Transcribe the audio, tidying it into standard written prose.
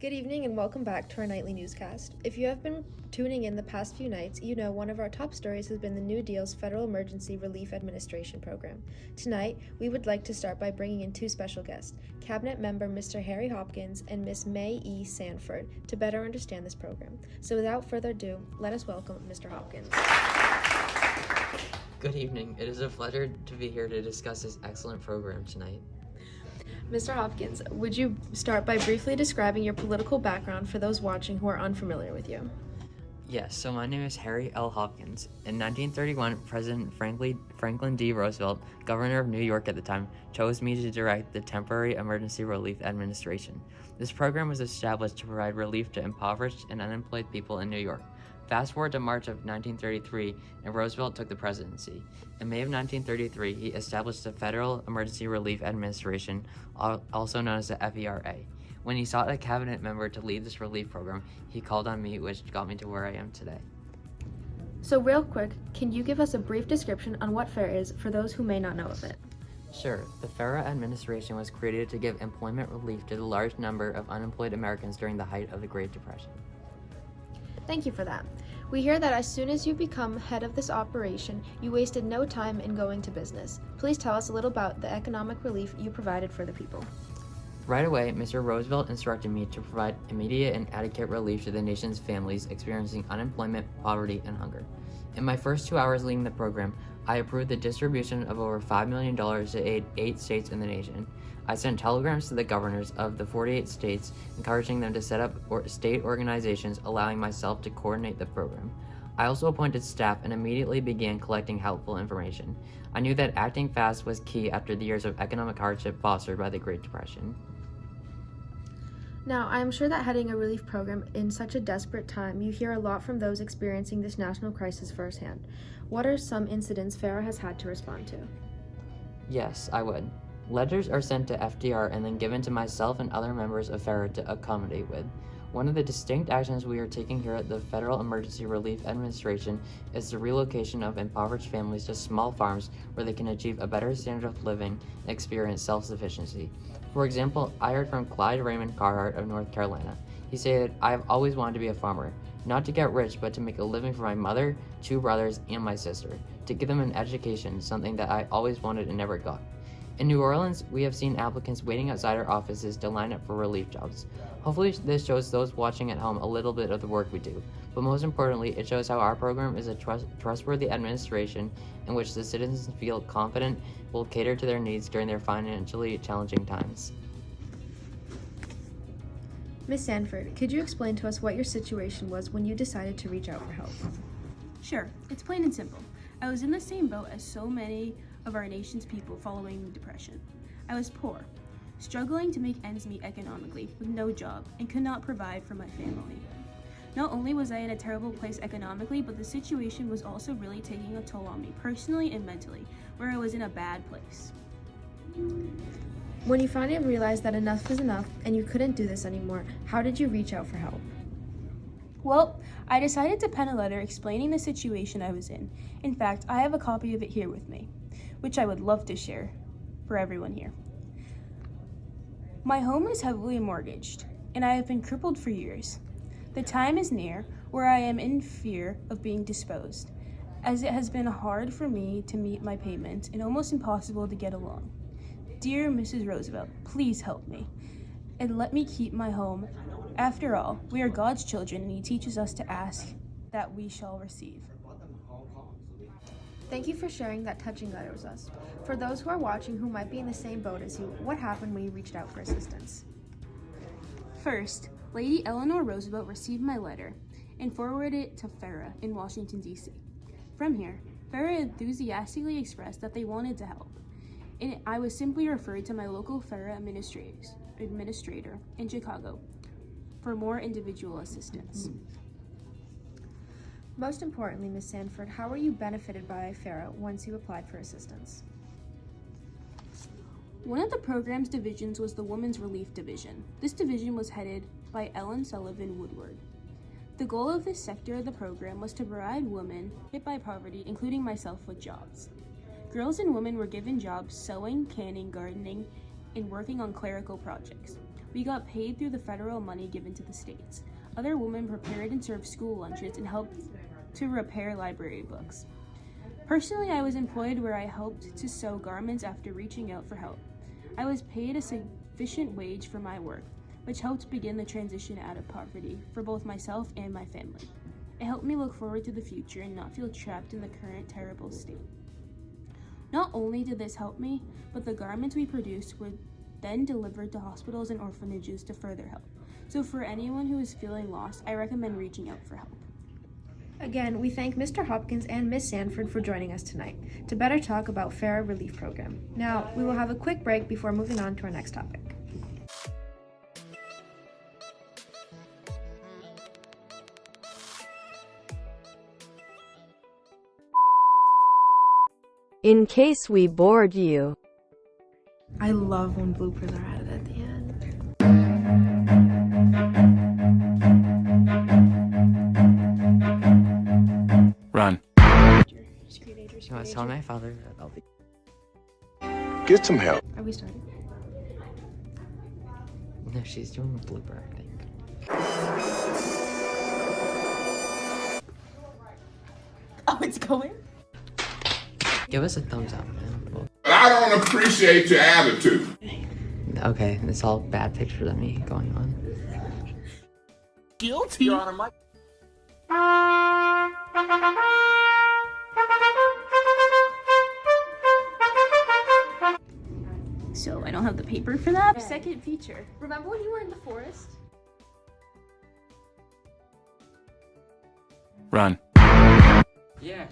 Good evening and welcome back to our nightly newscast. If you have been tuning in the past few nights, you know one of our top stories has been the New Deal's Federal Emergency Relief Administration program. Tonight, we would like to start by bringing in two special guests, Cabinet Member Mr. Harry Hopkins and Ms. May E. Sanford, to better understand this program. So without further ado, let us welcome Mr. Hopkins. Good evening. It is a pleasure to be here to discuss this excellent program tonight. Mr. Hopkins, would you start by briefly describing your political background for those watching who are unfamiliar with you? Yes, so my name is Harry L. Hopkins. In 1931, President Franklin D. Roosevelt, governor of New York at the time, chose me to direct the Temporary Emergency Relief Administration. This program was established to provide relief to impoverished and unemployed people in New York. Fast forward to March of 1933, and Roosevelt took the presidency. In May of 1933, he established the Federal Emergency Relief Administration, also known as the FERA. When he sought a cabinet member to lead this relief program, he called on me, which got me to where I am today. So real quick, can you give us a brief description on what FERA is for those who may not know of it? Sure. The FERA administration was created to give employment relief to the large number of unemployed Americans during the height of the Great Depression. Thank you for that. We hear that as soon as you become head of this operation, you wasted no time in going to business. Please tell us a little about the economic relief you provided for the people. Right away, Mr. Roosevelt instructed me to provide immediate and adequate relief to the nation's families experiencing unemployment, poverty, and hunger. In my first 2 hours leading the program, I approved the distribution of over $5 million to aid 8 states in the nation. I sent telegrams to the governors of the 48 states, encouraging them to set up state organizations, allowing myself to coordinate the program. I also appointed staff and immediately began collecting helpful information. I knew that acting fast was key after the years of economic hardship fostered by the Great Depression. Now, I am sure that heading a relief program in such a desperate time, you hear a lot from those experiencing this national crisis firsthand. What are some incidents FERA has had to respond to? Yes, I would. Letters are sent to FDR and then given to myself and other members of FERA to accommodate with. One of the distinct actions we are taking here at the Federal Emergency Relief Administration is the relocation of impoverished families to small farms where they can achieve a better standard of living and experience self-sufficiency. For example, I heard from Clyde Raymond Carhart of North Carolina. He said, "I have always wanted to be a farmer, not to get rich, but to make a living for my mother, 2 brothers, and my sister, to give them an education, something that I always wanted and never got." In New Orleans, we have seen applicants waiting outside our offices to line up for relief jobs. Hopefully this shows those watching at home a little bit of the work we do, but most importantly, it shows how our program is a trustworthy administration in which the citizens feel confident will cater to their needs during their financially challenging times. Ms. Sanford, could you explain to us what your situation was when you decided to reach out for help? Sure, it's plain and simple. I was in the same boat as so many of our nation's people following the Depression. I was poor, struggling to make ends meet economically with no job and could not provide for my family. Not only was I in a terrible place economically, but the situation was also really taking a toll on me personally and mentally, where I was in a bad place. When you finally realized that enough was enough and you couldn't do this anymore, how did you reach out for help? Well, I decided to pen a letter explaining the situation I was in. In fact, I have a copy of it here with me, which I would love to share for everyone here. My home is heavily mortgaged, and I have been crippled for years. The time is near where I am in fear of being disposed, as it has been hard for me to meet my payments and almost impossible to get along. Dear Mrs. Roosevelt, please help me and let me keep my home. After all, we are God's children, and He teaches us to ask that we shall receive. Thank you for sharing that touching letter with us. For those who are watching who might be in the same boat as you, what happened when you reached out for assistance? First, Lady Eleanor Roosevelt received my letter and forwarded it to FERA in Washington, D.C. From here, FERA enthusiastically expressed that they wanted to help, and I was simply referred to my local FERA administrator in Chicago for more individual assistance. Most importantly, Ms. Sanford, how were you benefited by FERA once you applied for assistance? One of the program's divisions was the Women's Relief Division. This division was headed by Ellen Sullivan Woodward. The goal of this sector of the program was to provide women hit by poverty, including myself, with jobs. Girls and women were given jobs sewing, canning, gardening, and working on clerical projects. We got paid through the federal money given to the states. Other women prepared and served school lunches and helped to repair library books. Personally, I was employed where I helped to sew garments after reaching out for help. I was paid a sufficient wage for my work, which helped begin the transition out of poverty for both myself and my family. It helped me look forward to the future and not feel trapped in the current terrible state. Not only did this help me, but the garments we produced were then delivered to hospitals and orphanages to further help. So for anyone who is feeling lost, I recommend reaching out for help. Again, we thank Mr. Hopkins and Ms. Sanford for joining us tonight to better talk about FERA Relief Program. Now, we will have a quick break before moving on to our next topic. In case we bored you. I love when bloopers are added at the end. Run. I was telling my father that I'll be. Get some help. Are we starting? No, she's doing a blooper, I think. Oh, it's going? Give us a thumbs up, man. I don't appreciate your attitude. Okay, it's all bad pictures of me going on. Guilty. You're on a mic. So I don't have the paper for that. Second feature. Remember when you were in the forest? Run. Yeah.